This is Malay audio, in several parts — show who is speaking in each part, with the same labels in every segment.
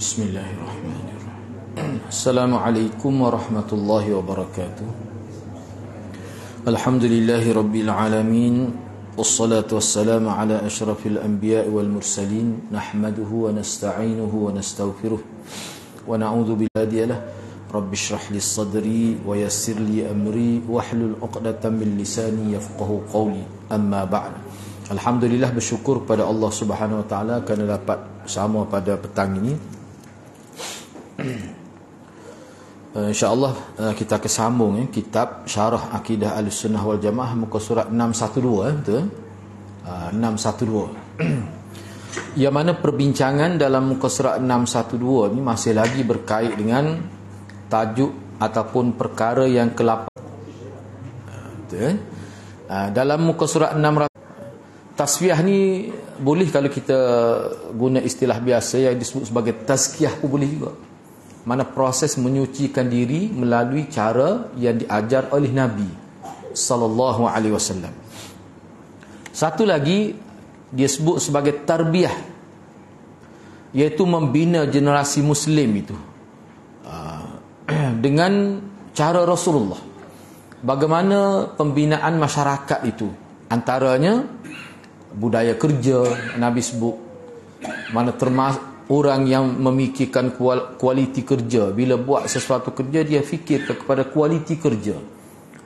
Speaker 1: Bismillahirrahmanirrahim. Assalamualaikum warahmatullahi wabarakatuh. Alhamdulillahi rabbil alamin. Wassalatu wassalamu ala asyrafil anbiya'i wal mursalin. Nahmaduhu wa nasta'inuhu wa nastaghfiruh. Wa na'udzu billahi lah. Rabbi shrah li sadri wa yassir li amri wahlul 'uqdatam min lisani yafqahu qawli. Amma ba'd. Alhamdulillah, bersyukur pada Allah Subhanahu wa taala kerana dapat bersama pada petang ini. InsyaAllah kita akan sambung kitab Syarah Akidah Ahlussunnah wal Jamaah, muka surat 612, betul? 612. Yang mana perbincangan dalam muka surat 612 ni masih lagi berkait dengan tajuk ataupun perkara yang ke-8. Betul? Dalam muka surat 600, tasfiyah ni boleh kalau kita guna istilah biasa yang disebut sebagai tazkiyah pun boleh juga. Mana proses menyucikan diri melalui cara yang diajar oleh Nabi sallallahu alaihi wasallam. Satu lagi dia sebut sebagai tarbiyah, iaitu membina generasi muslim itu dengan cara Rasulullah. Bagaimana pembinaan masyarakat itu, antaranya budaya kerja. Nabi sebut mana termasuk orang yang memikirkan kualiti kerja. Bila buat sesuatu kerja, dia fikir kepada kualiti kerja.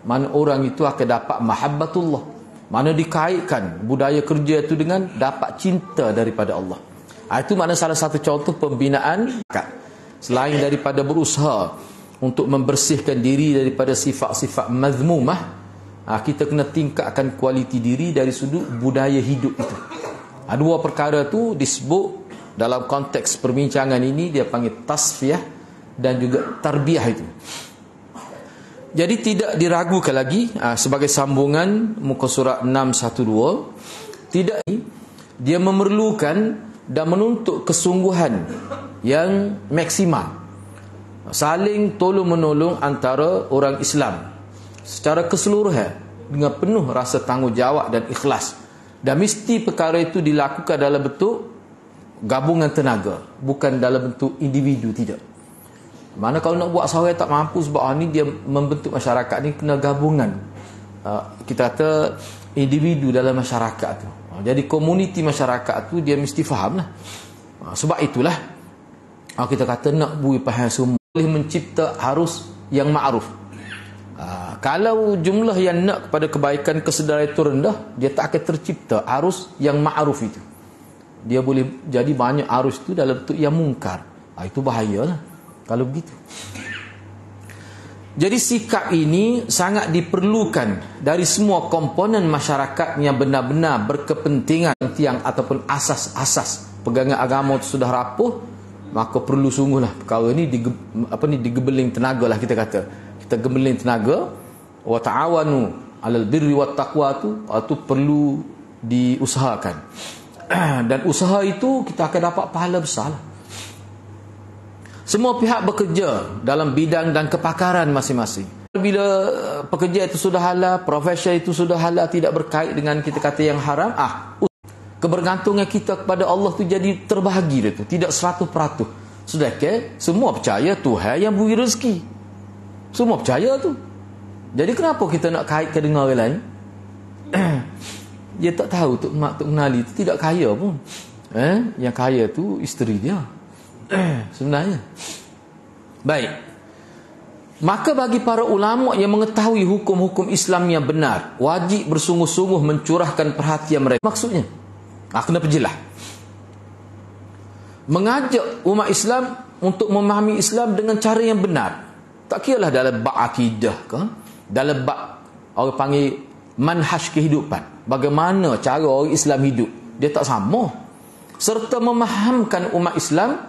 Speaker 1: Mana orang itu akan dapat mahabbatullah. Mana dikaitkan budaya kerja itu dengan dapat cinta daripada Allah. Itu makna salah satu contoh pembinaan. Selain daripada berusaha untuk membersihkan diri daripada sifat-sifat mazmumah, kita kena tingkatkan kualiti diri dari sudut budaya hidup itu. Dua perkara itu disebut dalam konteks perbincangan ini, dia panggil tasfiyah dan juga tarbiyah itu. Jadi tidak diragukan lagi sebagai sambungan muka surat 612, tidak, dia memerlukan dan menuntut kesungguhan yang maksimal, saling tolong-menolong antara orang Islam secara keseluruhan dengan penuh rasa tanggungjawab dan ikhlas. Dan mesti perkara itu dilakukan dalam bentuk gabungan tenaga, bukan dalam bentuk individu, tidak. Mana kalau nak buat seorang tak mampu, sebab ni dia membentuk masyarakat ni kena gabungan, kita kata individu dalam masyarakat tu. Jadi komuniti masyarakat tu dia mesti faham lah. Sebab itulah kita kata nak bui faham semua, boleh mencipta arus yang ma'ruf. Kalau jumlah yang nak kepada kebaikan kesedaran itu rendah, dia tak akan tercipta arus yang ma'ruf itu. Dia boleh jadi banyak arus itu dalam bentuk yang mungkar. Itu bahayalah kalau begitu. Jadi sikap ini sangat diperlukan dari semua komponen masyarakat yang benar-benar berkepentingan tiang ataupun asas-asas pegangan agama itu sudah rapuh. Maka perlu sungguhlah perkara ini digebeling tenaga lah, kita kata. Kita gebeling tenaga. Wa ta'awanu 'alal birri wat taqwa itu perlu diusahakan. Dan usaha itu kita akan dapat pahala besar. Semua pihak bekerja dalam bidang dan kepakaran masing-masing. Bila pekerja itu sudah halal, profesi itu sudah halal, tidak berkait dengan kita kata yang haram, kebergantungan kita kepada Allah tu jadi terbahagi dia tu, tidak 100%. Sedangkan semua percaya Tuhan yang beri rezeki. Semua percaya tu. Jadi kenapa kita nak kaitkan dengan orang lain? Dia tak tahu Tok Menali itu tidak kaya pun. Yang kaya tu isteri dia sebenarnya. Baik. Maka bagi para ulama yang mengetahui hukum-hukum Islam yang benar, wajib bersungguh-sungguh mencurahkan perhatian mereka. Maksudnya, kena perjelas. Mengajak umat Islam untuk memahami Islam dengan cara yang benar. Tak kiralah dalam bab akidah ke, dalam bab orang panggil manhaj kehidupan, bagaimana cara orang Islam hidup, dia tak sama. Serta memahamkan umat Islam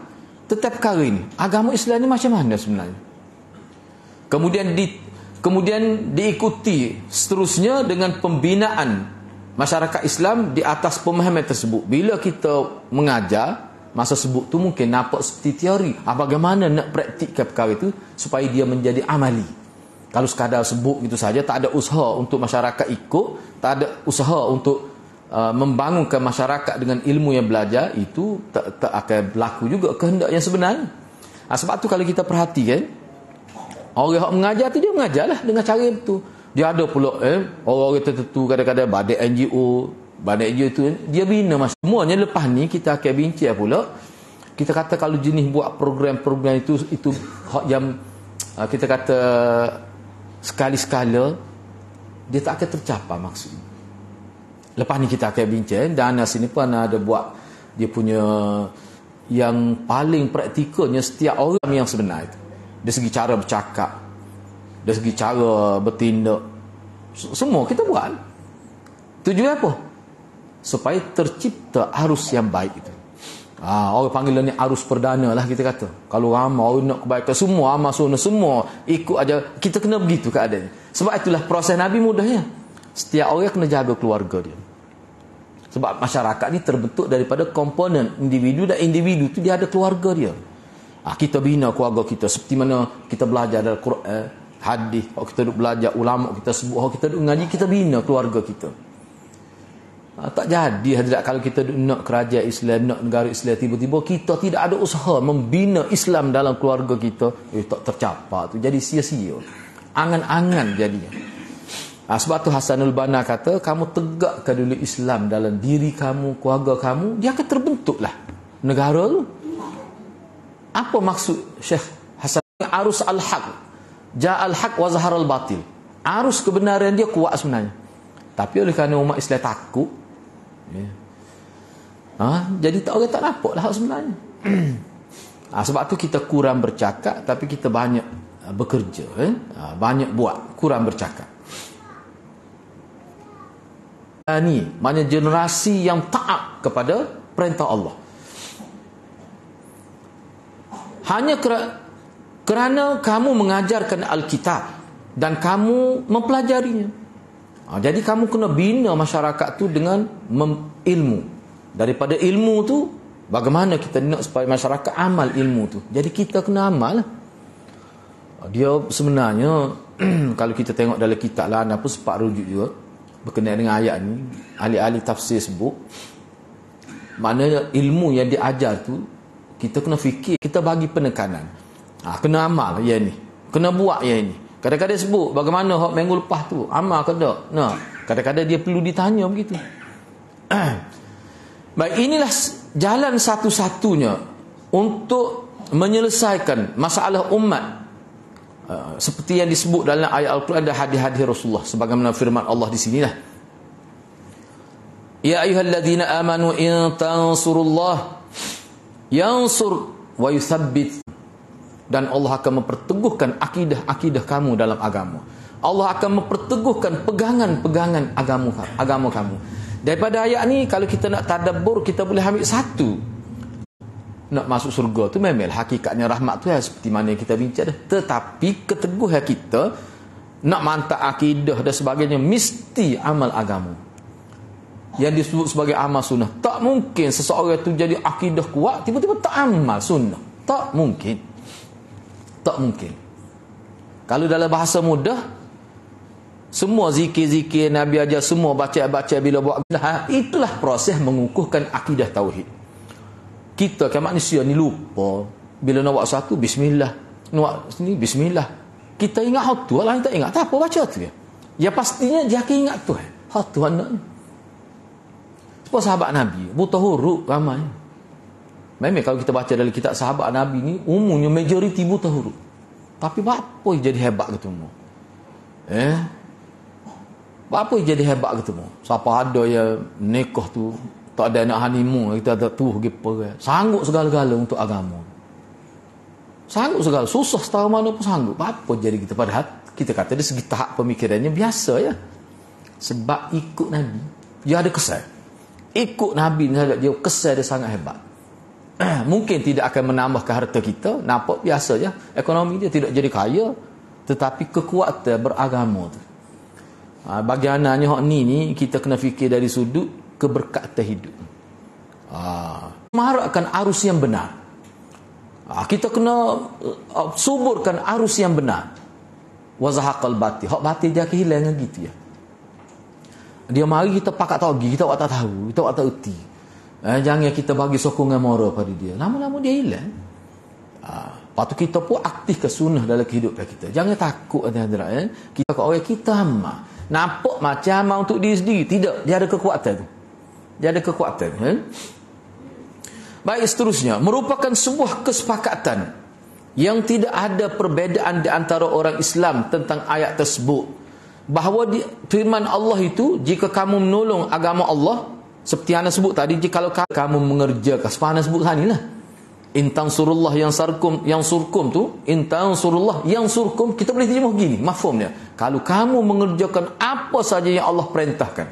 Speaker 1: tetap perkara ini, agama Islam ni macam mana sebenarnya. Kemudian diikuti seterusnya dengan pembinaan masyarakat Islam di atas pemahaman tersebut. Bila kita mengajar masa sebut tu mungkin nampak seperti teori, bagaimana nak praktikkan perkara itu supaya dia menjadi amali. Kalau sekadar sebut gitu saja, tak ada usaha untuk masyarakat ikut, tak ada usaha untuk membangunkan masyarakat dengan ilmu yang belajar, itu tak akan berlaku juga kehendak yang sebenarnya. Sebab tu kalau kita perhatikan, orang yang mengajar tu dia mengajarlah dengan cara itu. Dia ada pula orang-orang tertentu, kadang-kadang badai NGO itu dia bina semuanya. Lepas ni kita akan bincang pula, kita kata kalau jenis buat program-program itu yang kita kata sekali-sekala dia tak akan tercapai maksudnya. Lepas ni kita akan bincang, dan sini pun ada buat dia punya yang paling praktikalnya setiap orang yang sebenar itu. Dari segi cara bercakap, dari segi cara bertindak, semua kita buat. Tujuan apa? Supaya tercipta arus yang baik itu. Orang panggil ni arus perdana lah kita kata. Kalau ramai orang nak kebaikan, semua amal sunnah semua ikut aja. Kita kena begitu keadaan. Sebab itulah proses Nabi mudahnya. Setiap orang kena jaga keluarga dia. Sebab masyarakat ni terbentuk daripada komponen individu, dan individu tu dia ada keluarga dia. Kita bina keluarga kita seperti mana kita belajar dalam Quran, hadis, kita duk belajar ulama kita sebut, kita duk ngaji, kita bina keluarga kita. Tak jadi hadirat kalau kita nak kerajaan Islam, nak negara Islam, tiba-tiba kita tidak ada usaha membina Islam dalam keluarga kita, tak tercapai tu, jadi sia-sia, angan-angan jadinya. Sebab tu Hasanul Banna kata, kamu tegakkan dulu Islam dalam diri kamu, keluarga kamu, dia akan terbentuklah negara tu. Apa maksud Syekh Hasan? Arus al-haq, ja'al haq wa zaharal batil. Arus kebenaran dia kuat sebenarnya, tapi oleh kerana umat Islam takut, jadi orang tak nampak lah sebenarnya. Sebab tu kita kurang bercakap, tapi kita banyak bekerja, banyak buat, kurang bercakap. Ni maknanya generasi yang taat kepada perintah Allah. Hanya kerana kamu mengajarkan Alkitab dan kamu mempelajarinya. Jadi kamu kena bina masyarakat tu dengan ilmu. Daripada ilmu tu, bagaimana kita nak supaya masyarakat amal ilmu tu. Jadi kita kena amal. Dia sebenarnya kalau kita tengok dalam kitab lah, apa sepak rujuk juga berkenaan dengan ayat ni, ahli-ahli tafsir sebut, maknanya ilmu yang diajar tu kita kena fikir, kita bagi penekanan. Kena amal yang ni, kena buat yang ni. Kadang-kadang sebut bagaimana hak minggu lepas tu, amal ke tak? Nah, kadang-kadang dia perlu ditanya begitu. Baik, inilah jalan satu-satunya untuk menyelesaikan masalah umat. Seperti yang disebut dalam ayat Al-Quran dan hadis-hadis Rasulullah, sebagaimana firman Allah di sinilah. Ya ayyuhalladzina amanu in tansurullah yansur wa yuthabbit. Dan Allah akan memperteguhkan akidah-akidah kamu dalam agama. Allah akan memperteguhkan pegangan-pegangan agama kamu. Daripada ayat ni, kalau kita nak tadabbur, kita boleh ambil satu. Nak masuk surga tu memang hakikatnya rahmat tu seperti mana kita bincang dah. Tetapi keteguhan kita nak mantap akidah dan sebagainya, mesti amal agama. Yang disebut sebagai amal sunnah. Tak mungkin seseorang tu jadi akidah kuat tiba-tiba tak amal sunnah. Tak mungkin. Tak mungkin. Kalau dalam bahasa mudah, semua zikir-zikir Nabi ajar, semua baca-baca bila buat, itulah proses mengukuhkan akidah tauhid. Kita kan manusia ni lupa. Bila nak buat satu, bismillah. Nak buat sini, bismillah. Kita ingat hak tu, lain tak ingat. Tak apa, baca tu ya. Ya pastinya dia akan ingat tu. Hak tu anak ni. Sebab sahabat Nabi buta huruf ramai. Memang kalau kita baca dalam kitab sahabat Nabi ni, umumnya majoriti buta huruf. Tapi apa yang jadi hebat ketemu? Apa yang jadi hebat ketemu? Siapa ada yang nikah tu tak ada anak honeymoon, kita ada tu gitu. Sanggup segala-gala untuk agama. Sanggup segala, susah setara mana pun sanggup. Apa jadi kita, padahal kita kata dari segi tahap pemikirannya biasa ya. Sebab ikut Nabi, dia ada kesan. Ikut Nabi dia kesan dia sangat hebat. Mungkin tidak akan menambahkan harta kita, nampak biasa je, ekonomi dia tidak jadi kaya, tetapi kekuatan beragama tu. Bagiannya hak ni kita kena fikir dari sudut keberkatan hidup. Mengharapkan arus yang benar. Kita kena suburkan arus yang benar. Wa zahaqal batil. Hak batil dia kehilangan gitu ya. Dia mari kita pakat togi, kita tak tahu, kita tak erti. Jangan kita bagi sokongan moral pada dia. Lama-lama dia hilang. Lepas tu kita pun aktif ke sunnah dalam kehidupan kita. Jangan takut hadirat. Kita ke orang kita amal. Nampak macam amal untuk diri sendiri. Tidak, dia ada kekuatan tu. Dia ada kekuatan. Baik, seterusnya. Merupakan sebuah kesepakatan yang tidak ada perbezaan di antara orang Islam tentang ayat tersebut. Bahawa firman Allah itu, jika kamu menolong agama Allah, seperti yang anda sebut tadi, jika kamu mengerjakan, seperti anda sebut tadi lah, intan surullah yang surkum tu, intan surullah yang surkum, kita boleh terjemah begini, mafhumnya. Kalau kamu mengerjakan apa saja yang Allah perintahkan.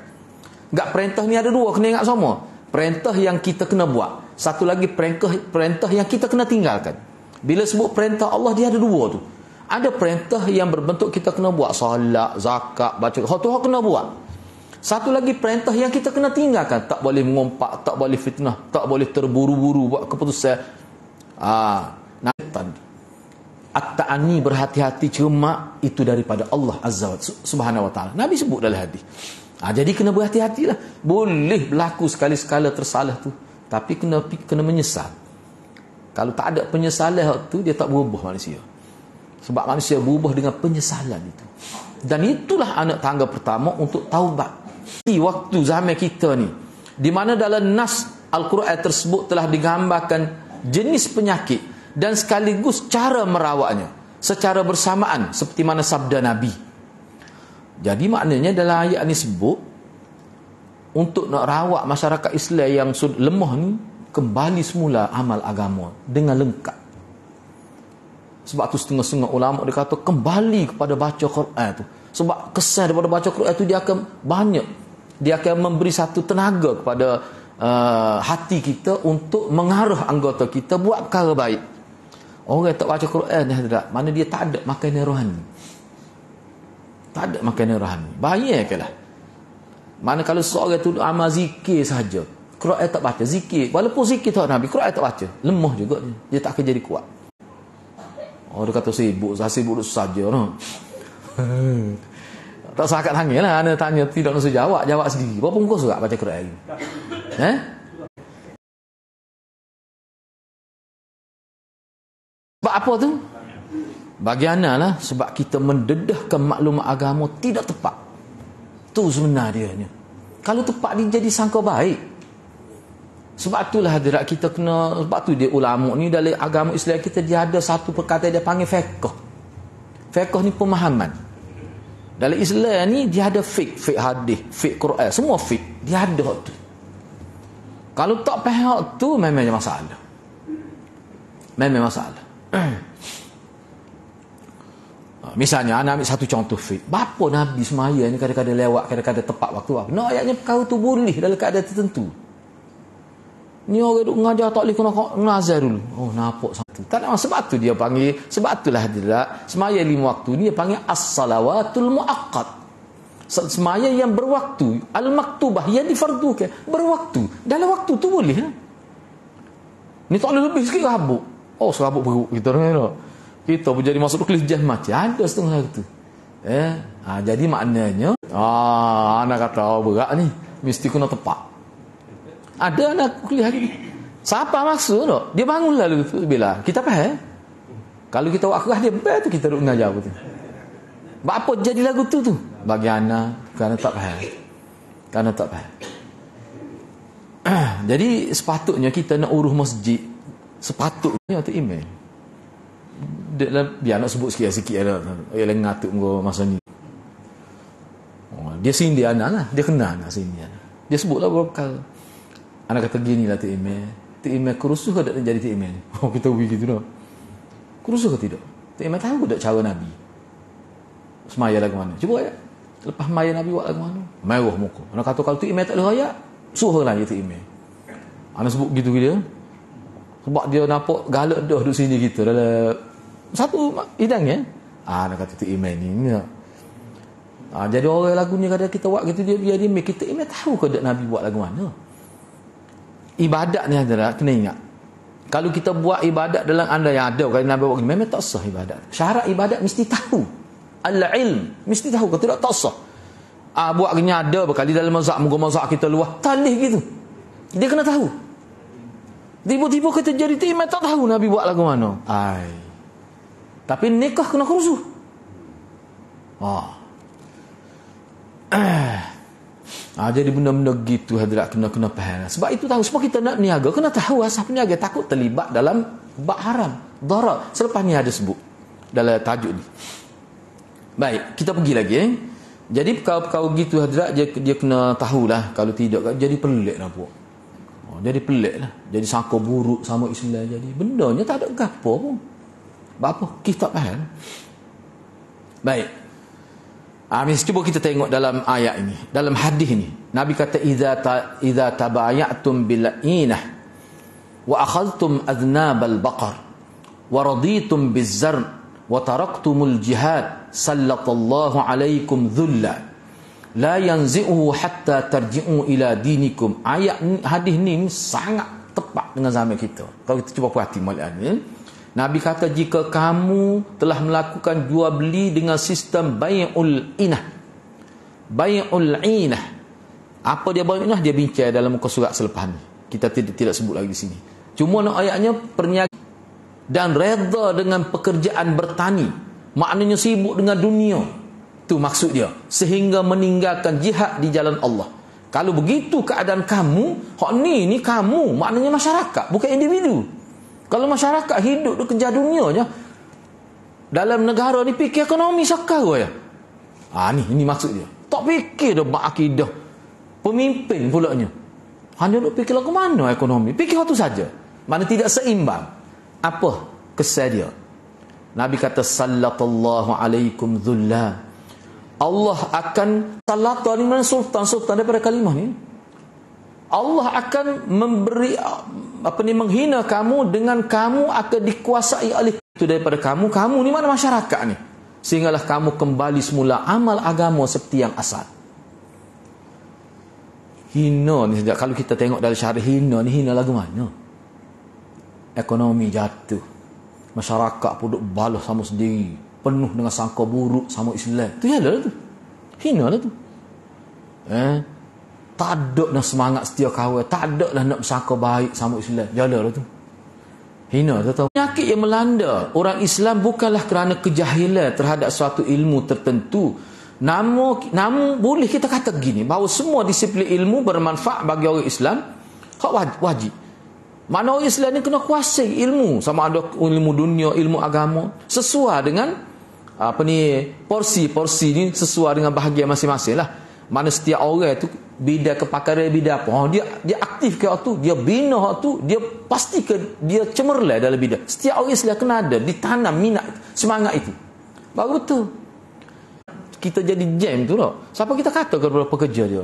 Speaker 1: Enggak, perintah ni ada dua, kena ingat semua. Perintah yang kita kena buat. Satu lagi perintah yang kita kena tinggalkan. Bila sebut perintah Allah, dia ada dua tu. Ada perintah yang berbentuk kita kena buat, solat, zakat, baca, tu kena buat. Satu lagi perintah yang kita kena tinggalkan, tak boleh mengumpat, tak boleh fitnah, tak boleh terburu-buru buat keputusan. At-ta'ani, berhati-hati, cermat, itu daripada Allah Azza wa Subhanahu wa ta'ala. Nabi sebut dalam hadis. Jadi kena berhati-hatilah. Boleh berlaku sekali-sekala tersalah tu, tapi kena menyesal. Kalau tak ada penyesalan tu, dia tak berubah manusia. Sebab manusia berubah dengan penyesalan itu. Dan itulah anak tangga pertama untuk taubat. Di waktu zaman kita ni, di mana dalam nas Al-Quran tersebut telah digambarkan jenis penyakit dan sekaligus cara merawatnya secara bersamaan seperti mana sabda Nabi. Jadi maknanya dalam ayat ni sebut, untuk nak rawat masyarakat Islam yang lemah ni, kembali semula amal agama dengan lengkap. Sebab tu setengah-setengah ulama dia kata kembali kepada baca Quran tu. Sebab kesan daripada baca Quran tu dia akan banyak. Dia akan memberi satu tenaga kepada hati kita untuk mengarah anggota kita buat perkara baik. Orang yang tak baca Quran mana dia tak ada makanan rohani. Tak ada makanan rohani. Bayangkanlah. Mana kalau seorang tu amal zikir saja, Quran tak baca, zikir. Walaupun zikir tak Nabi, Quran tak baca, lemah juga dia tak akan jadi kuat. Dia kata sibuk saja no. Tak sakat tangan lah. Anda tanya tidak nak jawab sendiri. Berapa muka surat baca Quran? Sebab apa tu? Bagi anda lah, sebab kita mendedahkan maklumat agama tidak tepat. Tu sebenarnya. Kalau tepat dia jadi sangka baik. Sebab itulah hadirat kita kena, sebab tu dia ulama ni dalam agama Islam kita dia ada satu perkataan dia panggil fiqh. Fiqh ni pemahaman. Dalam Islam ni dia ada fiqh hadis, fiqh Quran, semua fiqh dia ada tu. Kalau tak faham tu memang masalah. Memang masalah. Misalnya anak ambil satu contoh fiqh. Bapa Nabi semaya ni kadang-kadang lewat, kadang-kadang tepat waktu apa. Nah, ayatnya perkara tu boleh dalam keadaan tertentu. Ni orang duk mengajar tak boleh kena nazar dulu. Oh, nampak satu. Tak ada sebab tu dia panggil, sebab itulah dia semaya 5 waktu ni dia panggil as-salawatul muaqqat. Semaya yang berwaktu, al-maktubah yang difardukan, berwaktu. Dalam waktu tu boleh. Ni tak boleh lebih sikit rabuk. Oh, serabuk perut kita dengar. Kita pun jadi masuk kelis jahmat. Ada setengah tu. Jadi maknanya anak kata berat ni mesti kena tepat. Ada anak kuliah hari ni. Siapa maksud tak? Dia bangun lalu tu bila kita faham. Kalau kita buat kerah dia tu kita duk mengajar betul. Apa jadi lagu tu? Bagi anak kerana tak faham. Kerana tak faham. Jadi sepatutnya kita nak urus masjid, sepatutnya tu email. Biar nak sebut sikit-sikit ada. Yang ngatuk masa ni. Dia sini dia anak lah. Dia kenal anak sini. Dia sebutlah beberapa kali. Anak kata gini lah Tok Imam kerusuh ke tak jadi Tok Imam ni? Kita begitu dah. Kerusuh ke tidak? Tok Imam tahu tak cara Nabi semaya lagu mana? Cuba ya. Lepas semaya Nabi buat lagu mana? Merah muka. Anak kata kalau Tok Imam tak ada raya, suruh lah dia Tok Imam. Anak sebut gitu dia. Sebab dia nampak galak dah duduk sini kita dalam satu hidang ya. Anak kata Tok Imam ni. Jadi orang lagu ni kadang kita buat gitu dia make kita Imam tahu ke tak Nabi buat lagu mana? Ibadat ni adalah kena ingat. Kalau kita buat ibadat dalam anda yang ada kalau Nabi buat memang tak sah ibadat. Syarat ibadat mesti tahu. Al-ilm mesti tahu kalau tidak tak sah. Buat kenyada berkali dalam mazhab kita luah. Talih gitu. Dia kena tahu. Tiba-tiba kita jadi timai tak tahu Nabi buat lagu mana. Tapi nikah kena kerusuh. Jadi benda-benda gitu hadirat kena faham. Sebab itu tahu, sebab kita nak niaga kena tahu asal peniaga, takut terlibat dalam bab haram, darar. Selepas ni ada sebut dalam tajuk ni. Baik, kita pergi lagi. Jadi perkara-perkara gitu hadirat dia kena tahulah, kalau tidak jadi pelik lah puak. Jadi pelik lah, jadi sangka buruk sama Islam, jadi bendanya tak ada gapo pun. Apa kita faham. Baik. Cuba kita tengok dalam ayat ini, dalam hadis ini. Nabi kata idza tabaya'tum bil inah wa akhadhtum adnabal baqar wa raditum biz-zar wa taraktumul jihad sallallahu alaikum dhulla la yanzi'uhu hatta tarji'u ila dinikum. Ayat hadis ni sangat tepat dengan zaman kita. Kalau kita cuba perhati malam ni, Nabi kata jika kamu telah melakukan jual beli dengan sistem bai'ul inah. Bai'ul inah. Apa dia bai'ul inah? Dia bincang dalam muka surat selepas ni. Kita tidak sebut lagi di sini. Cuma nak ayatnya perniagaan dan redha dengan pekerjaan bertani. Maknanya sibuk dengan dunia. Itu maksud dia. Sehingga meninggalkan jihad di jalan Allah. Kalau begitu keadaan kamu, hak ni kamu, maknanya masyarakat, bukan individu. Kalau masyarakat hidup dia kejar dunianya, dalam negara ni fikir ekonomi sekarang ya. Ini maksud dia. Tak fikir dah bab akidah. Pemimpin pulaknya. Hanya duk fikir ke mana ekonomi. Fikir itu saja. Mana tidak seimbang. Apa kesan dia? Nabi kata sallallahu alaikum dhulla. Allah akan salatan ni mana sultan daripada kalimah ni. Allah akan memberi menghina kamu dengan kamu akan dikuasai oleh itu daripada kamu ni mana masyarakat ni, sehinggalah kamu kembali semula amal agama seperti yang asal. Hina ni sejak kalau kita tengok dari syarah hina lagu mana? Ekonomi jatuh, masyarakat pun duk balah sama sendiri, penuh dengan sangka buruk sama Islam. Tu yalah tu. Hina lah tu. Tak ada nak semangat setia kawan, tak ada lah nak bersangka baik sama Islam. Jalan lah tu. Hina tu tahu. Penyakit yang melanda orang Islam bukanlah kerana kejahilan terhadap suatu ilmu tertentu. Namun boleh kita kata begini, bahawa semua disiplin ilmu bermanfaat bagi orang Islam. Hak wajib. Mana orang Islam ni kena kuasai ilmu, sama ada ilmu dunia, ilmu agama, sesuai dengan porsi ni sesuai dengan bahagian masing-masing lah. Mana setiap orang tu bidang kepakaran bidang apa, dia aktif ke tu, dia bina tu, dia pasti ke dia cemerlang dalam bidang. Setiap orang Islam kena ada ditanam minat semangat itu. Baru tu kita jadi jam tu lah. Siapa kita kata kepada pekerja dia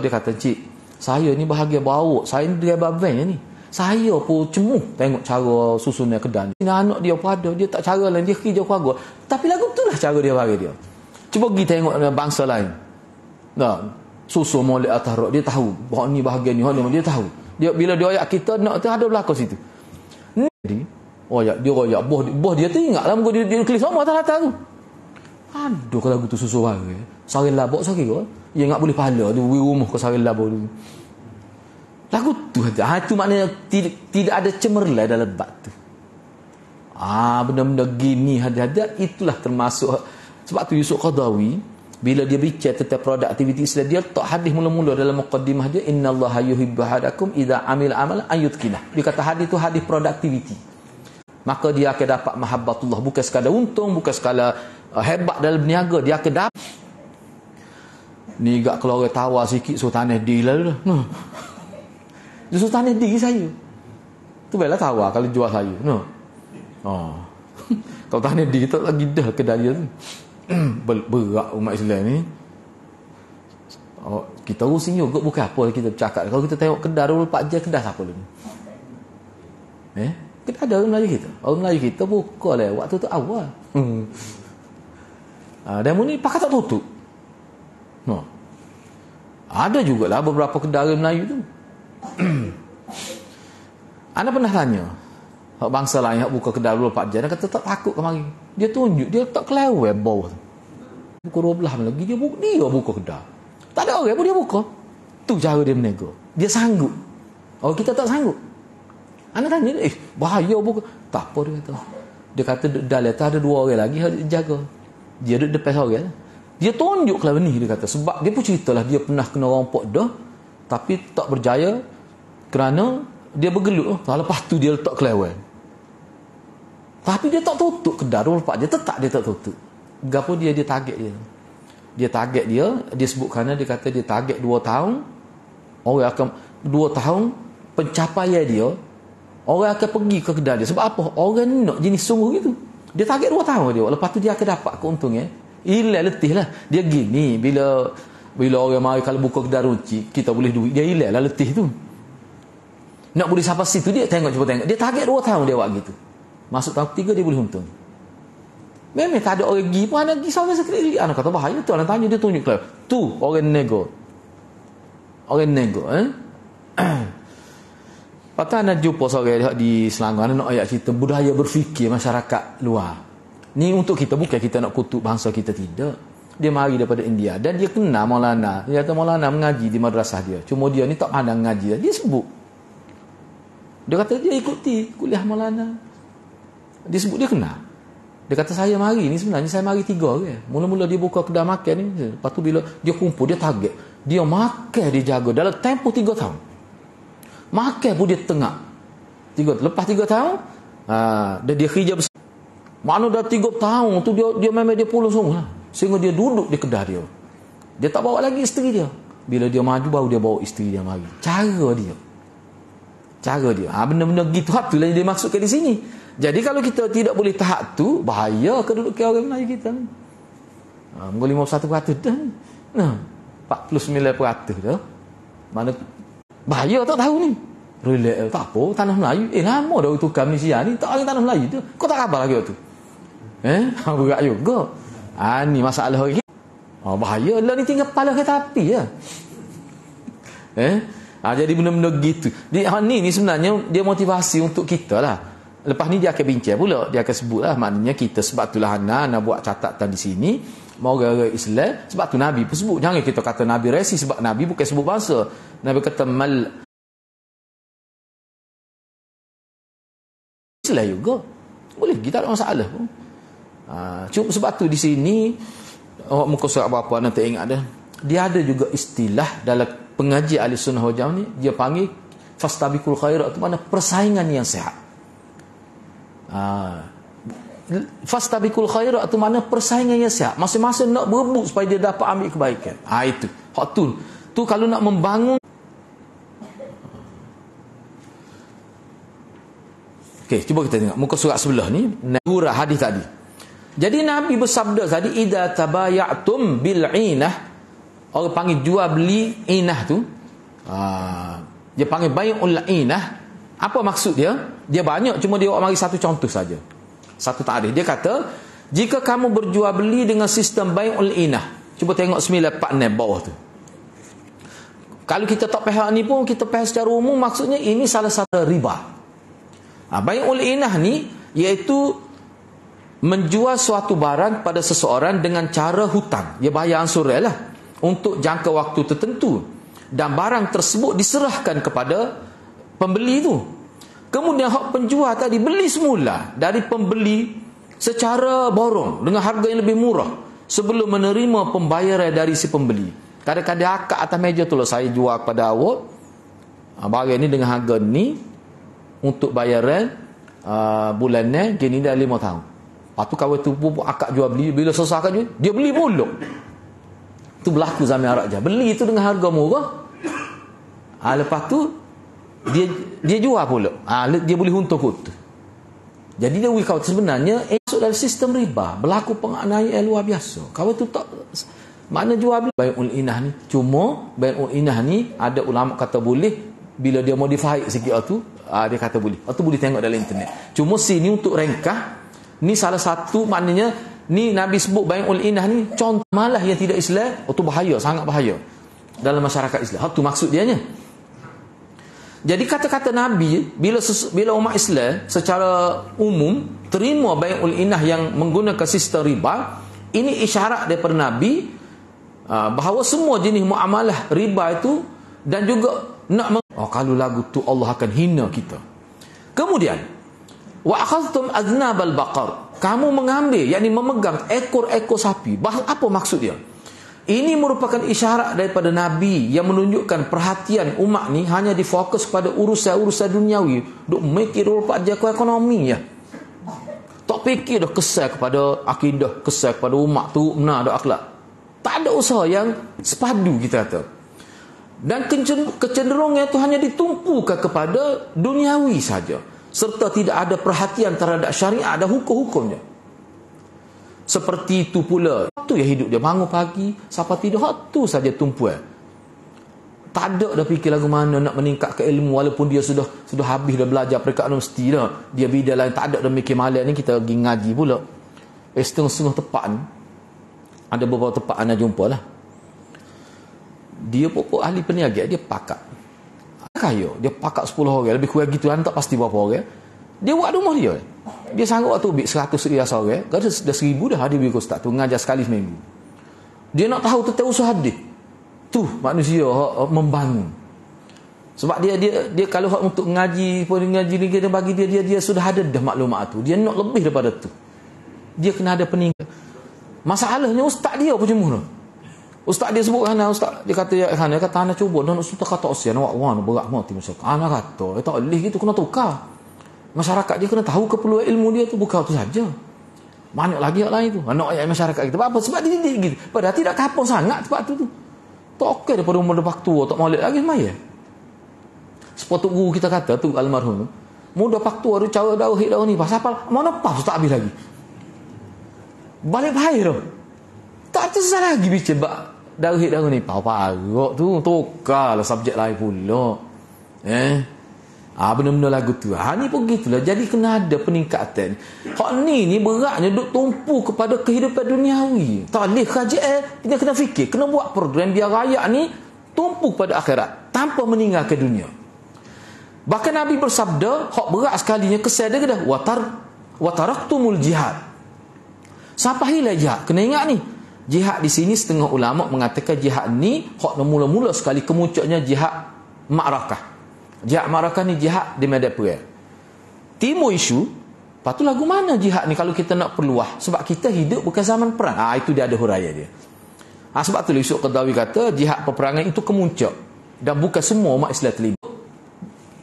Speaker 1: kata cik, saya ni bahagia bawa, saya ni driver van ni, saya pun cemuh tengok cara susunnya kedai ni. Anak dia pun ada, dia tak cara lain, dia kerja keluarga, tapi lagu tu lah cara dia bagi dia. Cuba pergi tengok bangsa lain. Susu molek atas rok, dia tahu bahawa ni bahagian ni, dia tahu. Dia bila dia ayat kita nak tu ada belakang situ. Jadi dia bos dia tu ingatlah muka dia kelis sama atas tu. Aduh kalau lagu tu susu bagi. Sari labok sari ko. Dia ingat boleh pahala tu rumah ke sari labok tu. Lagu tu tu maknanya tidak ada cemerlang dalam bab tu. Benda-benda gini hadat itulah termasuk. Sebab tu Yusuf Qaradawi bila dia bincang tentang produktiviti Islam, dia letak hadis mula-mula dalam muqaddimah dia, innallaha yuhibbu ahadakum idza amila amalan ayyutqinah. Dia kata hadis tu hadis produktiviti. Maka dia akan dapat mahabbatullah, bukan sekadar untung, bukan sekadar hebat dalam berniaga, dia akan dapat. Ni gak kalau orang tawar sikit suruh tanah deal lah. Dia suruh tanah deal saya. Tu baiklah tawar kalau jual saya. Kalau tanah deal tak lagi dah kedai dia tu. Berat umat Islam ni. Kita urusin juga bukan apa kita bercakap. Kalau kita tengok kedai 24 jam, kedai siapa lagi? Kita ada orang Melayu kita. Orang Melayu kita buka lah waktu tu awal. Demo ni pakai tak tutup. Ada jugalah beberapa kedai Melayu tu. Anda pernah tanya bangsa lain yang buka kedai 24 jam, dia kata tak takut ke mari. Dia tunjuk, dia tak kelewat bawah. Pukul 12 malam lagi dia buka kedai. Tak ada orang pun dia buka. Tu cara dia menego. Dia sanggup. Oh, kita tak sanggup. Anak tanya, bahaya buka. Tak apa dia kata. Dia kata dalam atas ada 2 orang lagi yang jaga. Dia duduk depan orang. Dia tunjuk lah ni, dia kata. Sebab dia pun ceritalah dia pernah kena rompok dah, tapi tak berjaya kerana dia bergelut. Lepas tu dia letak kelewat. Tapi dia tak tutup kedai. Lepas dia tetap dia tak tutup. Gapo dia target dia. Dia target dia sebut kerana dia kata dia target 2 tahun. Orang akan 2 tahun pencapaian dia, orang akan pergi ke kedai dia. Sebab apa? Orang nak jenis sungguh gitu. Dia target 2 tahun dia. Lepas tu dia akan dapat keuntungan. Hilang letih lah. Dia gini, bila orang mari kalau buka kedai runci, kita boleh duit, dia hilang lah letih tu. Nak boleh sampai situ dia cuba tengok. Dia target 2 tahun dia buat gitu. Masuk tahun 3 dia boleh untung. Memang tak ada orang pergi pun, anak pergi sampai sekali. Anak kata bahaya tu, anak tanya dia tunjuk lah. Tu orang nego. Orang nego. Lepas tu anak jumpa seorang di Selangor, anak nak ayat cerita budaya berfikir masyarakat luar. Ni untuk kita, bukan kita nak kutuk bangsa kita, tidak. Dia mari daripada India dan dia kenal Maulana. Dia kata Maulana mengaji di madrasah dia. Cuma dia ni tak pandang mengaji. Dia sebut. Dia kata dia ikuti kuliah Maulana. Dia sebut dia kenal. Dia kata saya mari ni sebenarnya saya mari 3 orang. Mula-mula dia buka kedai makan ni. Lepas tu bila dia kumpul, dia target. Dia makan, dia jaga dalam tempoh 3 tahun. Makan pun dia tengah. Lepas 3 tahun, dia kerja besar. Mana dah 3 tahun tu dia memang dia puluh semua. Sehingga dia duduk di kedai dia. Dia tak bawa lagi isteri dia. Bila dia maju baru dia bawa isteri dia mari. Cara dia. Benda-benda gitu. Itulah yang dia maksudkan di sini. Jadi kalau kita tidak boleh tahap tu, bahaya kedudukan orang Melayu kita ni. Mungkin 51% dah. 49% dah. Mana bahaya tak tahu ni. Relax tak apa, tanah Melayu. Lama dah tukar Malaysia ni, tak ada tanah Melayu tu. Kau tak khabar lagi tu. Berat juga. Ni masalah hari. Bahaya lah ni, tinggal kepala kereta api ya. Jadi benda-benda gitu. Ni sebenarnya dia motivasi untuk kita lah. Lepas ni dia akan bincang pula. Dia akan sebut lah. Maknanya kita sebab itulah Hana buat catatan di sini. Orang-orang Islam. Sebab tu Nabi pun sebut. Jangan kita kata Nabi resi. Sebab Nabi bukan sebut bangsa. Nabi kata Islam juga. Boleh. Kita tak ada masalah pun. Cuma sebab tu di sini. Muka surat apa-apa nanti ingat dah. Dia ada juga istilah dalam pengaji ahli sunnah wal jamaah ni. Dia panggil fastabiqul khairat. Itu mana persaingan yang sehat. Fastabiqul khairat itu mana persaingan yang sihat. Masing-masing nak berebut supaya dia dapat ambil kebaikan. Itu hak tu kalau nak membangun. Okey, cuba kita tengok muka surat sebelah ni, surah hadis tadi. Jadi Nabi bersabda tadi, idza tabayatum bil inah. Orang panggil jual beli inah tu, dia panggil bai'ul inah. Apa maksud dia? Dia banyak, cuma dia mari satu contoh saja. Satu takrif. Dia kata, jika kamu berjual beli dengan sistem bai'ul inah. Cuba tengok 9 bawah tu. Kalau kita tak faham ni pun, kita faham secara umum, maksudnya ini salah satu riba. Bai'ul inah ni iaitu menjual suatu barang pada seseorang dengan cara hutang. Dia bayar ansuran lah untuk jangka waktu tertentu. Dan barang tersebut diserahkan kepada pembeli tu. Kemudian hak penjual tadi beli semula dari pembeli secara borong dengan harga yang lebih murah sebelum menerima pembayaran dari si pembeli. Kadang-kadang akak atas meja tu lah, saya jual kepada awak barang ni dengan harga ni untuk bayaran bulan ni gini dah 5 tahun. Lepas tu kawan tu pun akak jual beli, bila selesai akak jual, dia beli pula. Tu berlaku zaman Arab je. Beli tu dengan harga murah. Lepas tu dia jual pula. Dia boleh untung tu. Jadi dia kau sebenarnya masuk dalam sistem riba, berlaku penganiayaan luar biasa. Kau tu tak mana jual beli bai'ul inah ni. Cuma bai'ul inah ni ada ulama kata boleh bila dia modify sikit tu, dia kata boleh. Tu boleh tengok dalam internet. Cuma sini untuk ringkas, ni salah satu maknanya ni Nabi sebut bai'ul inah ni contoh malah yang tidak Islam. Tu bahaya, sangat bahaya dalam masyarakat Islam. Tu maksud dia nya. Jadi kata-kata Nabi bila umat Islam secara umum terima bai'ul inah yang menggunakan sistem riba, Ini isyarat daripada Nabi bahawa semua jenis muamalah riba itu, dan juga nak kalau lagu tu Allah akan hina kita. Kemudian wa akhadhtum aznabal baqar, kamu mengambil, yakni memegang ekor-ekor sapi. Apa maksud dia? Ini merupakan isyarat daripada Nabi yang menunjukkan perhatian umat ni hanya difokus pada urusan-urusan duniawi. Duk mikir rupa jago ekonomi ya. Tak fikir dah kesal kepada akidah, kesal kepada umat tu, benar dah akhlak. Tak ada usaha yang sepadu, kita kata. Dan kecenderungannya itu hanya ditumpukan kepada duniawi saja, serta tidak ada perhatian terhadap syariat dan hukum-hukumnya. Seperti itu pula tu yang hidup dia, bangun pagi sampai tidur, hak tu saja tumpuan. Tak ada dah fikir lagu mana nak meningkatkan ilmu, walaupun dia sudah habis dah belajar peringkat universiti dah, dia bidang lain, tak ada dah mikir malam ni kita pergi ngaji pula. Setengah-setengah tepat ni, ada beberapa tempat anda jumpa lah, dia pokok ahli peniaga, dia pakat kaya, dia pakat 10 orang lebih kurang gitu, tak pasti berapa orang. Dia buat rumah dia sanggup waktu ambil 100 rias orang, dah 1,000 dah dia bagi ustaz tu mengajar sekali seminggu. Dia nak tahu tentang usaha dia tu, manusia membangun. Sebab dia kalau untuk ngaji ni kita bagi dia sudah ada dah maklumat tu, dia nak lebih daripada tu, dia kena ada peningkat. Masalahnya ustaz dia apa cuma ustaz dia sebut hana, ustaz dia kata ya hana, kata hana cuba dan ustaz kata usia nak wan berat mati masyarakat. Ana kata tak boleh gitu, kena tukar. Masyarakat dia kena tahu keperluan ilmu dia tu, bukan tu saja. Banyak lagi yang lain tu. Anak ayat masyarakat kita. Apa? Sebab dia didik gitu. Padahal tidak kapal sangat tempat tu. Tak okey daripada umur lepas tua, tak molek lagi semaya. Sepatut guru kita kata tu almarhum tu, muda pak tua dia cara dah hit dah ni, pasal apa? Mana pas tak habis lagi. Balik bahaya tu. Tak tersesat lagi bicara dah hit dah ni. Parok tu tukarlah subjek lain pula. Benda-benda lagu tu. Ni pun gitulah. Jadi kena ada peningkatan. Hak ni beratnya duk tumpu kepada kehidupan duniawi. Tak boleh kerajaan, dia kena fikir, kena buat program biar rakyat ni tumpu pada akhirat tanpa meninggalkan dunia. Bahkan Nabi bersabda, hak berat sekalinya kesan dia kata, wa taraktumul jihad. Sampai hilang jihad. Kena ingat ni, jihad di sini setengah ulama mengatakan jihad ni hak mula-mula sekali kemuncaknya jihad ma'rakah. Jihad ma'rakah ni jihad di medan perang. Timbul isu, lepas tu lagu mana jihad ni kalau kita nak perluah? Sebab kita hidup bukan zaman perang. Itu dia ada huraya dia. Sebab tu Yusuf Qaradawi kata jihad peperangan itu kemuncak, dan bukan semua umat Islam terlibat.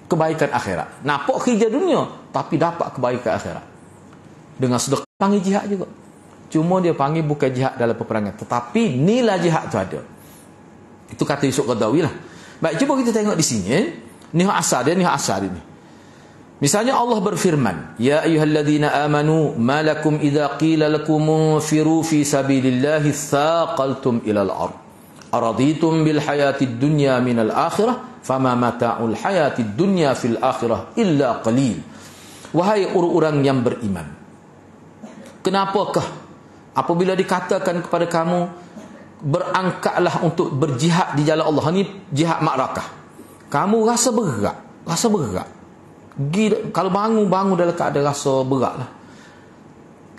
Speaker 1: Kebaikan akhirat. Nampak kerja dunia, tapi dapat kebaikan akhirat. Dengan sedekah panggil jihad juga. Cuma dia panggil bukan jihad dalam peperangan, tetapi nilai jihad tu ada. Itu kata Yusuf Qaradawi lah. Baik, cuba kita tengok di sini. Ni asal dia, ni. Misalnya Allah berfirman, ya ayyuhalladzina amanu ma lakum idza qila lakum munfiru fi sabilillahi thaqaltum ilal ard araditum bil hayatid dunya minal akhirah fama mata'ul hayatid dunya fil akhirah illa qalil. Wahai orang-orang yang beriman, kenapakah apabila dikatakan kepada kamu berangkatlah untuk berjihad di jalan Allah, ni jihad ma'rakah, kamu rasa berat. Kalau bangun dalam keadaan rasa berat lah.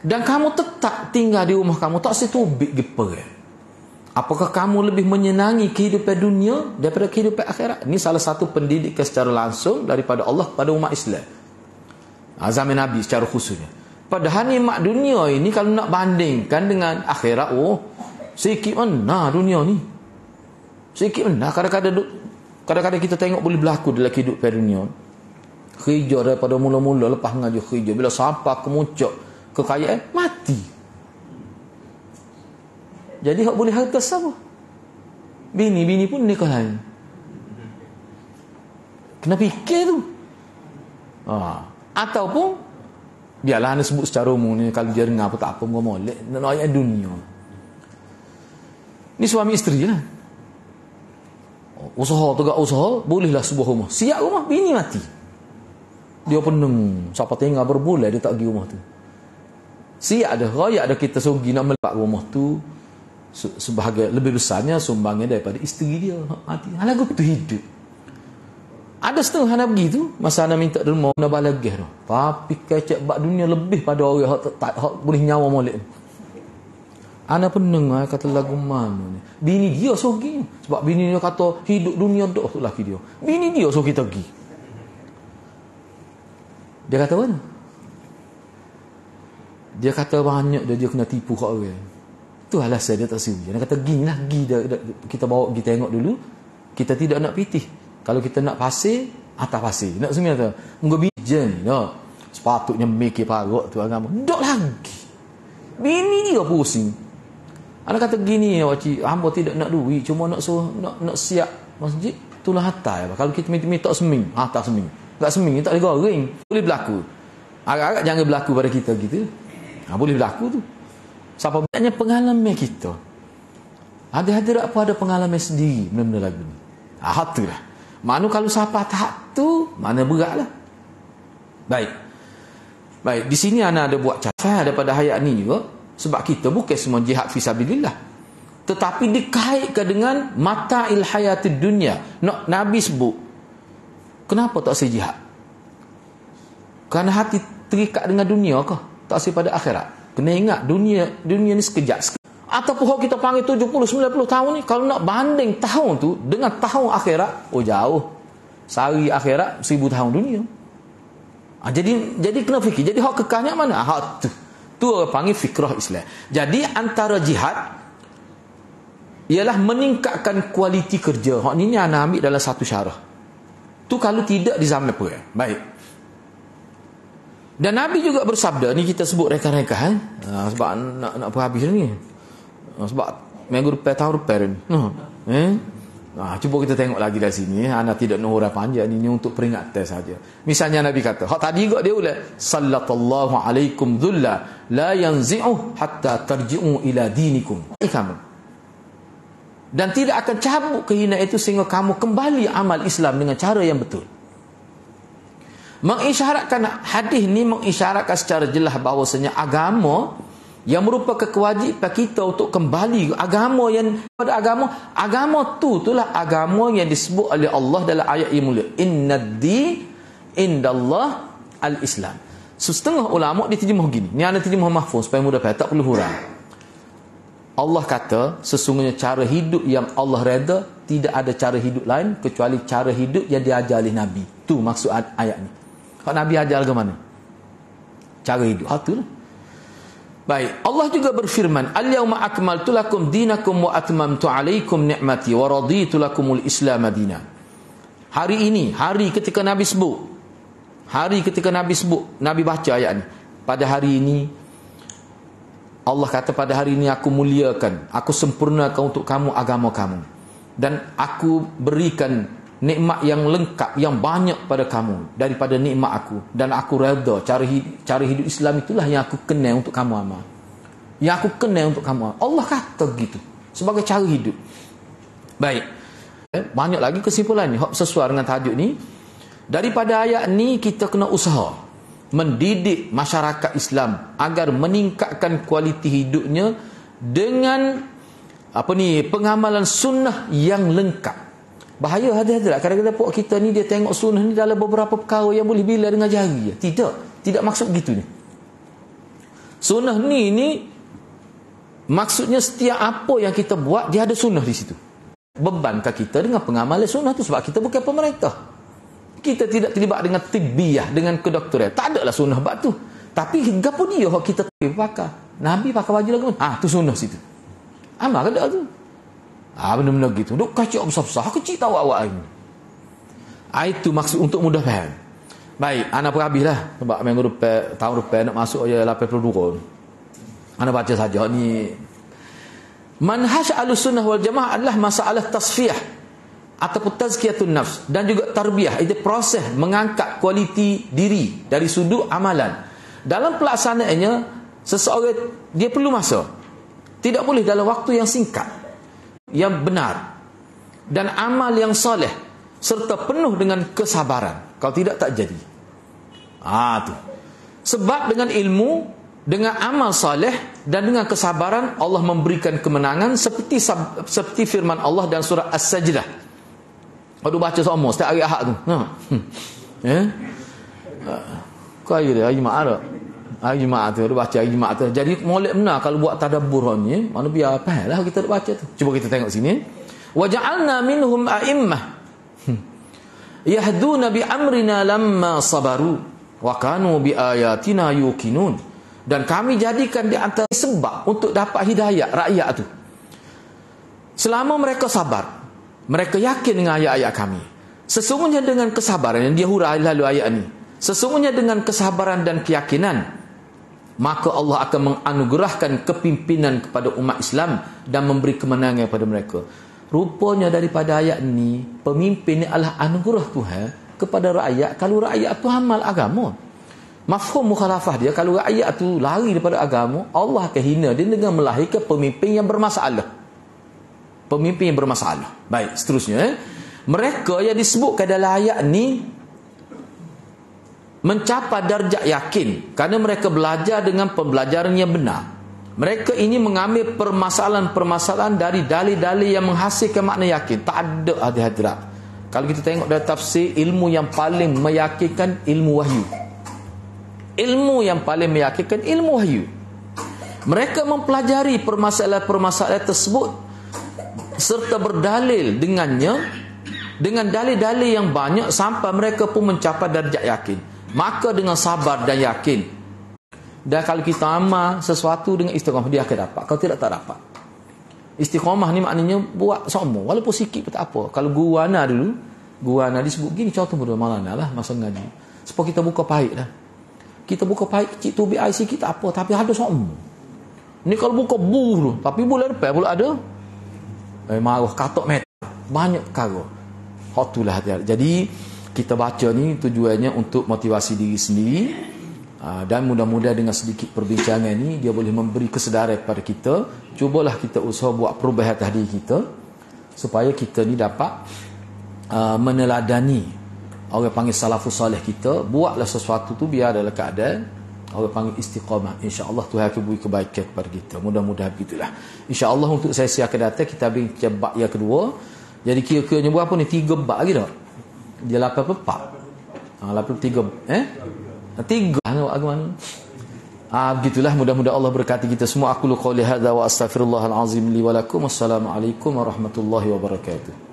Speaker 1: Dan kamu tetap tinggal di rumah kamu, tak setubik perang. Apakah kamu lebih menyenangi kehidupan dunia daripada kehidupan akhirat? Ini salah satu pendidikan secara langsung daripada Allah pada umat Islam. Zaman Nabi secara khususnya. Padahal nikmat dunia ini kalau nak bandingkan dengan akhirat, sikit mana dunia ni? Sikit mana? Kadang-kadang kita tengok boleh berlaku dalam kehidupan dunia. Kerja daripada mula-mula lepas ngaji kerja, bila sampai kemuncak kekayaan, mati. Jadi hak boleh harta siapa? Bini pun nikah lain. Kena fikir tu. Ataupun biarlah anda sebut secara umum ni, kalau dia dengar apa tak apa, molek nak ayat dunia. Ni suami isteri lah. Usaha bolehlah sebuah rumah, siap rumah, bini mati, dia pening, siapa tinggal berbulan dia tak pergi rumah tu. Siap dah, rakyat dah kita sugi nak melak rumah tu, sebahagian lebih besarnya sumbangnya daripada isteri dia mati. Lagu tu hidup. Ada setengah anak pergi tu, masa anak minta derma nak balagih tu, tapi kecek bak dunia lebih pada orang hak boleh nyawa molek. Ana pendengar kata lagu mana ni. Bini dia suruh pergi. Sebab bini dia kata hidup dunia dah tu laki dia. Bini dia suruh kita pergi. Dia kata mana? Dia kata banyak dia kena tipu kat orang. Tu alasan dia tak setuju. Dia kata gini lah, kita bawa pergi tengok dulu. Kita tidak nak pitih. Kalau kita nak pasir, atas pasir. Nak semua tu. Muka bijan. Sepatutnya mikir parok tu agama. Tak lagi. Bini dia pusing. Anak kata gini, wacik, hamba tidak nak duit, cuma nak suruh nak siap masjid, itulah hatai. Kalau kita minta seming, hatai seming. Tak seming, tak boleh goreng. Boleh berlaku. Agak-agak jangan berlaku pada kita gitu. Boleh berlaku tu. Siapa banyak pengalaman kita. Ada apa ada pengalaman sendiri benda-benda lagu ni. Tu lah. Mana kalau siapa tak tu, mana berat lah. Baik, di sini ana ada buat catatan daripada ayat ni juga. Sebab kita bukan semua jihad fisabilillah. Tetapi dikaitkan dengan mata'il hayatid dunia. Nabi sebut. Kenapa tak saya jihad? Kerana hati terikat dengan dunia kah? Tak saya pada akhirat. Kena ingat dunia ni sekejap. Ataupun kita panggil 70-90 tahun ni, kalau nak banding tahun tu dengan tahun akhirat, jauh. Sehari akhirat 1000 tahun dunia. Jadi kena fikir. Jadi hak kekalnya mana? Hak tu. Tu orang panggil fikrah Islam. Jadi antara jihad ialah meningkatkan kualiti kerja. Hak ni ana ambil dalam satu syarah. Tu kalau tidak di zaman perang. Baik. Dan Nabi juga bersabda, ni kita sebut rekan-rekan sebab nak habis ni. Sebab minggu depan tahun depan ni. Cuba kita tengok lagi dari sini. Ana tidak nak huraian panjang ini untuk peringatan saja. Misalnya Nabi kata, hak tadi juga dia ulang, sallallahu alaikum dhulla la yanzi'u hatta tarji'u ila dinikum. Kamu. Dan tidak akan cabut kehinaan itu sehingga kamu kembali amal Islam dengan cara yang betul. Mengisyaratkan hadis ni mengisyaratkan secara jelas bahawasanya agama yang merupakan kewajipan kita untuk kembali agama yang pada agama itulah agama yang disebut oleh Allah dalam ayat yang mulia, innad-din indallah al-Islam. Setengah ulama diterjemah begini, ni ana terjemah mahfuz supaya mudah faham, tak perlu huraian. Allah kata sesungguhnya cara hidup yang Allah reda, tidak ada cara hidup lain kecuali cara hidup yang diajar oleh Nabi. Tu maksud ayat ni. Kalau Nabi ajar ke mana? Cara hidup. Itulah. Baik, Allah juga berfirman, al-yawma akmaltu lakum dinakum wa atmamtu alaikum ni'mati wa raditu lakumul Islam madina. Hari ini, hari ketika Nabi sebut, Nabi baca ayat ni. Pada hari ini, Allah kata pada hari ini aku muliakan, aku sempurnakan untuk kamu agama kamu. Dan aku berikan nikmat yang lengkap, yang banyak pada kamu daripada nikmat aku, dan aku redha cara hidup Islam itulah yang aku kenal untuk kamu amal. Yang aku kenal untuk kamu amal. Allah kata gitu sebagai cara hidup. Baik. Banyak lagi kesimpulan ni sesuai dengan tajuk ni. Daripada ayat ni kita kena usaha mendidik masyarakat Islam agar meningkatkan kualiti hidupnya dengan pengamalan sunnah yang lengkap. Bahaya hati-hati lah. Kadang-kadang pok kita ni dia tengok sunnah ni dalam beberapa perkara yang boleh bila dengan jari. Tidak maksud begitu ni. Sunnah ni maksudnya setiap apa yang kita buat dia ada sunnah di situ. Bebankah kita dengan pengamalan sunnah tu sebab kita bukan pemerintah. Kita tidak terlibat dengan tibbiyah, dengan kedokteran. Tak ada lah sunnah bab tu. Tapi gapo dia hak kita pakai. Nabi pakai baju lagu. Tu sunnah situ. Amal ada tu. Benda-benda gitu. Duk kacau besar-besar. Kecil tahu awak ini. Itu maksud untuk mudah faham. Baik, ana berhabis lah. Sebab minggu depan, tahun depan nak masuk je 82. Ana baca saja ni. Manhaj Ahlussunnah wal Jamaah adalah masalah tasfiyah ataupun tazkiyatun nafs dan juga tarbiyah. Itu proses mengangkat kualiti diri dari sudut amalan. Dalam pelaksanaannya seseorang dia perlu masa. Tidak boleh dalam waktu yang singkat. Yang benar dan amal yang soleh serta penuh dengan kesabaran. Kalau tidak tak jadi. Tu. Sebab dengan ilmu, dengan amal soleh dan dengan kesabaran Allah memberikan kemenangan seperti firman Allah dalam surah As-Sajdah. Kalau baca semua setiap hari Ahad tu. Kau ayo dia, ayo mak ada. Hari Jumaat tu, dia baca hari Jumaat tu. Jadi molek benar kalau buat tadabbur ni, mana biar apa lah kita baca tu. Cuba kita tengok sini. Wa ja'alna minhum a'immah yahduna bi amrina lamma sabaru wa kanu bi ayatina yuqinun. Dan kami jadikan di antara sebab untuk dapat hidayah rakyat tu, selama mereka sabar, mereka yakin dengan ayat-ayat kami. Sesungguhnya dengan kesabaran, yang dia hurai lalu ayat ni, sesungguhnya dengan kesabaran dan keyakinan, maka Allah akan menganugerahkan kepimpinan kepada umat Islam dan memberi kemenangan kepada mereka. Rupanya daripada ayat ni, pemimpin ni adalah anugerah Tuhan kepada rakyat kalau rakyat tu amal agama. Mafhum mukhalafah dia, kalau rakyat tu lari daripada agama, Allah akan hina dia dengan melahirkan pemimpin yang bermasalah. Pemimpin yang bermasalah. Baik, seterusnya. Mereka yang disebutkan dalam ayat ni mencapai darjat yakin kerana mereka belajar dengan pembelajaran yang benar. Mereka ini mengambil permasalahan-permasalahan dari dalil-dalil yang menghasilkan makna yakin. Tak ada hadirat. Kalau kita tengok dalam tafsir, ilmu yang paling meyakinkan ilmu wahyu. Ilmu yang paling meyakinkan ilmu wahyu. Mereka mempelajari permasalahan-permasalahan tersebut serta berdalil dengannya, dengan dalil-dalil yang banyak sampai mereka pun mencapai darjat yakin. Maka dengan sabar dan yakin, dan kalau kita amal sesuatu dengan istiqamah, dia akan dapat. Kalau tidak, tak dapat. Istiqamah ni maknanya buat semua, walaupun sikit pun tak apa. Kalau guru ana dulu, guru ana disebut gini, contoh pada malana lah masa ngaji, supaya kita buka paik dah. Kita buka paik kecil tu BI sikit tak apa, tapi ada semua. Ni kalau buka buh tu, tapi bulan depan pula ada marah katok meter, banyak perkara. Hotulah hati-hati. Jadi kita baca ni tujuannya untuk motivasi diri sendiri, dan mudah-mudahan dengan sedikit perbincangan ni dia boleh memberi kesedaran kepada kita. Cubalah kita usaha buat perubahan atas diri kita supaya kita ni dapat meneladani orang panggil salafus salih kita. Buatlah sesuatu tu biar dalam keadaan orang panggil istiqamah. InsyaAllah Tuhan akan beri kebaikan kepada kita. Mudah-mudahan begitulah. InsyaAllah untuk sesi akan datang kita ambil bab yang kedua. Jadi kira-kiranya berapa ni? 3 bab lagi tak? Dia 8 bab. 83 3 bagaimana? Begitulah. Mudah-mudahan Allah berkati kita semua. Aku lu qouli hadza wa astaghfirullahal azim li wa lakum. Wassalamualaikum warahmatullahi wabarakatuh.